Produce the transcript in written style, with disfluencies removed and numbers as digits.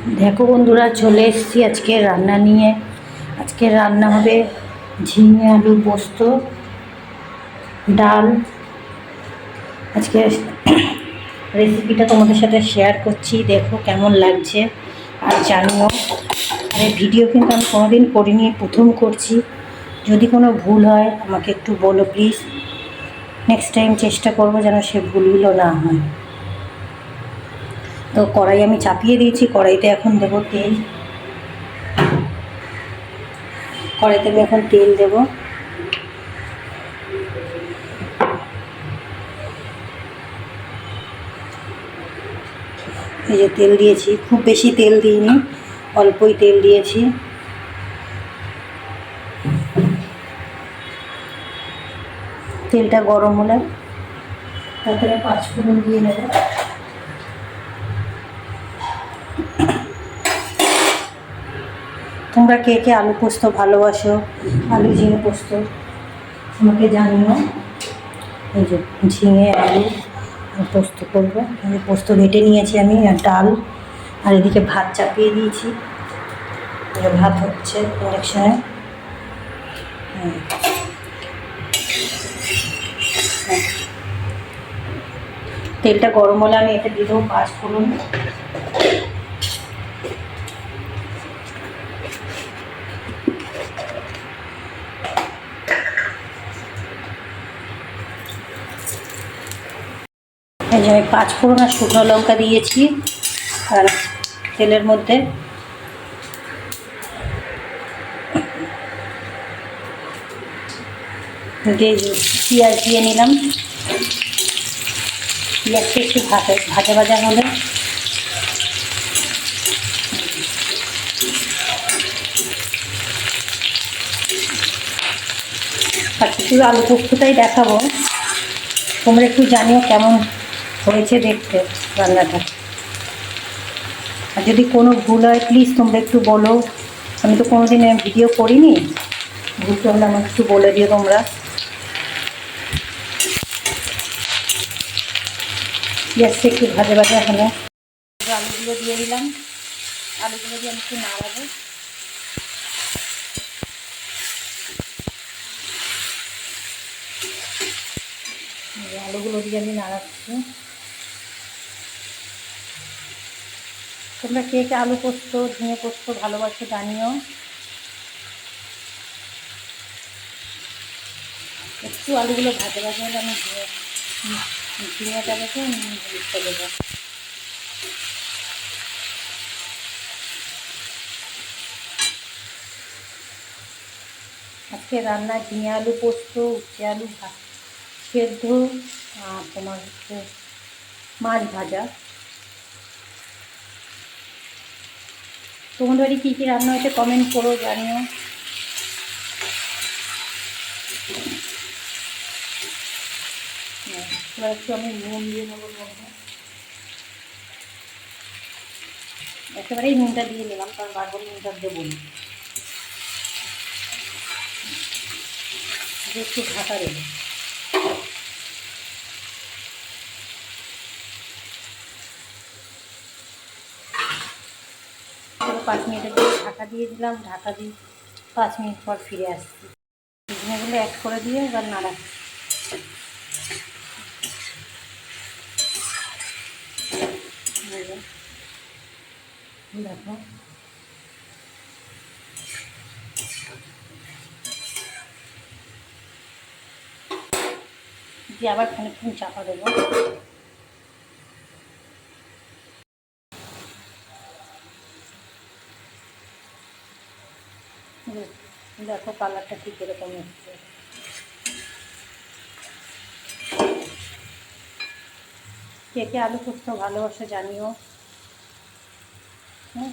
দেখো বন্ধুরা, চলে এসেছি আজকে রান্না নিয়ে। আজকে রান্না হবে ঝিঙে আলু পোস্ত, ডাল। আজকে রেসিপিটা তোমাদের সাথে শেয়ার করছি, দেখো কেমন লাগছে আর জানিও। আর এই ভিডিও কিন্তু আমি কোনোদিন করিনি, প্রথম করছি। যদি কোনো ভুল হয় আমাকে একটু বলো প্লিজ। নেক্সট টাইম চেষ্টা করবো যেন সে ভুলগুলো না হয়। তো কড়াই আমি চাপিয়ে দিয়েছি, কড়াইতে এখন দেবো তেল। কড়াইতে আমি এখন তেল দেবো। এই যে তেল দিয়েছি, খুব বেশি তেল দিইনি, অল্পই তেল দিয়েছি। তেলটা গরম হলে তারপরে পাঁচফোড়ন দিয়ে নেব। তোমরা কে কে আলু পোস্ত ভালোবাসো, আলু ঝিঙে পোস্ত আমাকে জানিও। এই যে ঝিঙে আলু পোস্ত করবো। পোস্ত বেটে নিয়েছি আমি, আর ডাল, আর এদিকে ভাত চাপিয়ে দিয়েছি। ভাত হচ্ছে ইন্ডাকশানে। তেলটা গরম হলে আমি এটা দিয়ে দেবো পাঁচফোড়ন। এই যে আমি পাঁচফোড়ন আর শুকনো লঙ্কা দিয়েছি আর তেলের মধ্যে। পেঁয়াজ দিয়ে নিলাম। পেঁয়াজটা একটু ভাজা ভাজা হলে আর শুধু আলু পোস্তটাই দেখাবো। তোমরা একটু জানিও কেমন হয়েছে দেখতে রান্নাটা। আর যদি কোনো ভুল হয় প্লিজ তোমরা একটু বলো। আমি তো কোনো দিন ভিডিও করিনি, ভুল করলে আমাকে একটু বলে দিও তোমরা। পেঁয়াজটা একটু ভাজা ভাজা হলে আলুগুলো দিয়ে দিলাম। আলুগুলো দিয়ে আমি একটু নাড়াবো। আলুগুলো দিয়ে আমি নাড়াচ্ছি। তোমরা কে কে আলু পোস্ত ঝিঙে পোস্ত ভালোবাসো জানিও। একটু আলুগুলো ভাজা ভাজা হলে আমি ঝিঙেটাকে মিক্সটা দেবো। আজকে রান্না ঝিঙে আলু পোস্ত, উচ্ছে আলু সেদ্ধ, আর তোমার হচ্ছে মাছ ভাজা। তোমাদের বাড়ি কী কী রান্না হয়েছে কমেন্ট করো, জানিও। এবার একটু আমি নুন দিয়ে নেবো। একেবারেই নুনটা দিয়ে নিলাম, কারণ বারবার নুনটা দেবো না। একটু ঢাকা দেবো। 5 মিনিটের জন্য ঢাকা দিয়ে দিলাম। ঢাকা দিয়ে 5 মিনিট পর ফিরে আসছি। ঝিঙেগুলো অ্যাড করে দিয়ে এবার নাড়াচ্ছি। দেখো দিয়ে আবার খানিকক্ষণ চাপা দেবো। দেখো কালারটা ঠিক এরকম এসছে। কে কে আলু পোস্ত ভালোবাসে জানিও। হ্যাঁ।